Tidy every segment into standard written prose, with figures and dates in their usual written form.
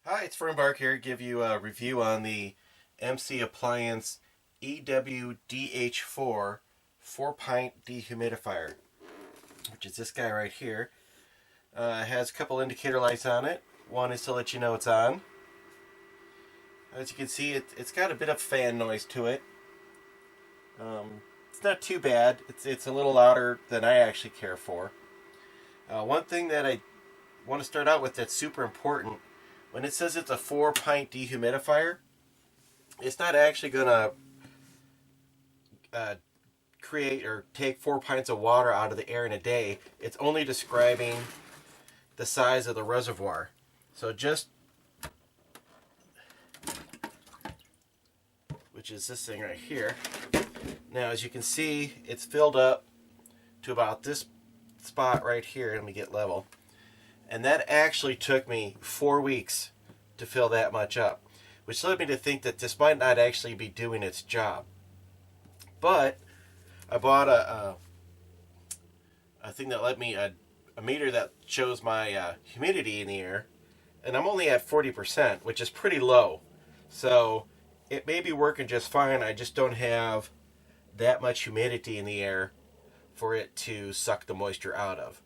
Hi, it's Fernbark here to give you a review on the MC Appliance EWDH4 4-pint dehumidifier, which is this guy right here. It has a couple indicator lights on it. One is to let you know it's on. As you can see, it's got a bit of fan noise to it. It's not too bad. It's a little louder than I actually care for. One thing that I want to start out with that's super important: when it says it's a 4-pint dehumidifier, it's not actually going to create or take 4 pints of water out of the air in a day. It's only describing the size of the reservoir. So which is this thing right here. Now, as you can see, it's filled up to about this spot right here. Let me get level. And that actually took me 4 weeks to fill that much up, which led me to think that this might not actually be doing its job. But I bought a thing that let me, a meter that shows my humidity in the air, and I'm only at 40%, which is pretty low. So it may be working just fine. I just don't have that much humidity in the air for it to suck the moisture out of.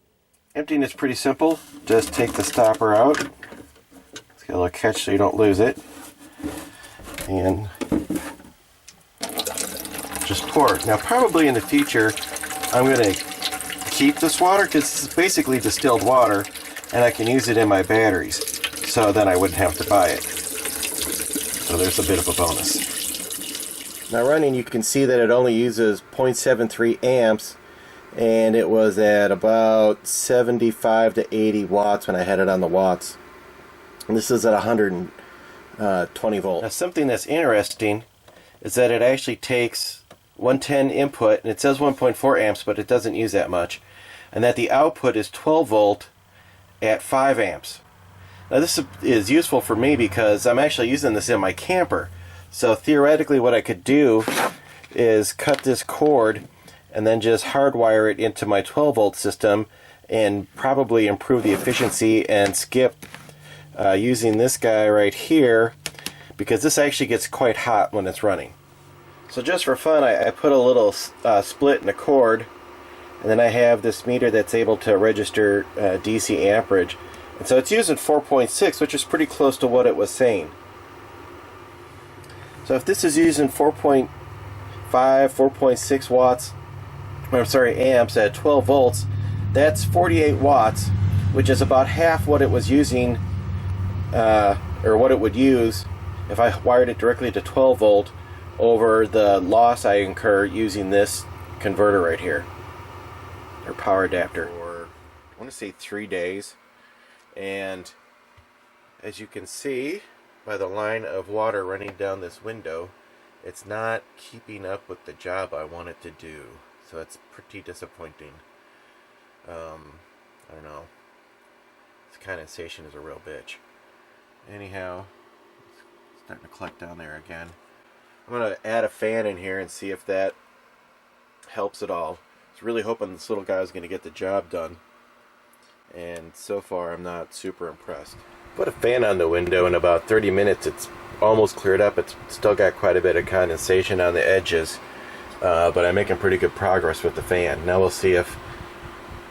Emptying is pretty simple. Just take the stopper out. It's got a little catch so you don't lose it. And just pour it. Now, probably in the future, I'm going to keep this water because it's basically distilled water, and I can use it in my batteries. So then I wouldn't have to buy it. So there's a bit of a bonus. Now running, you can see that it only uses 0.73 amps. And it was at about 75 to 80 watts when I had it on the watts. And this is at 120 volts. Now, something that's interesting is that it actually takes 110 input, and it says 1.4 amps, but it doesn't use that much. And that the output is 12 volt at 5 amps. Now, this is useful for me because I'm actually using this in my camper. So theoretically, what I could do is cut this cord and then just hardwire it into my 12 volt system and probably improve the efficiency and skip using this guy right here, because this actually gets quite hot when it's running. So just for fun, I put a little split in the cord, and then I have this meter that's able to register DC amperage. And so it's using 4.6, which is pretty close to what it was saying. So if this is using 4.5, 4.6 watts, amps at 12 volts, that's 48 watts, which is about half what it was using, or what it would use if I wired it directly to 12 volt over the loss I incur using this converter right here, or power adapter. For, I want to say 3 days, and as you can see by the line of water running down this window, it's not keeping up with the job I want it to do. So it's pretty disappointing. I don't know. This condensation is a real bitch. Anyhow, it's starting to collect down there again. I'm going to add a fan in here and see if that helps at all. I was really hoping this little guy was going to get the job done. And so far, I'm not super impressed. Put a fan on the window, in about 30 minutes it's almost cleared up. It's still got quite a bit of condensation on the edges. But I'm making pretty good progress with the fan. Now we'll see if,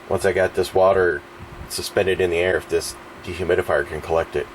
once I got this water suspended in the air, if this dehumidifier can collect it.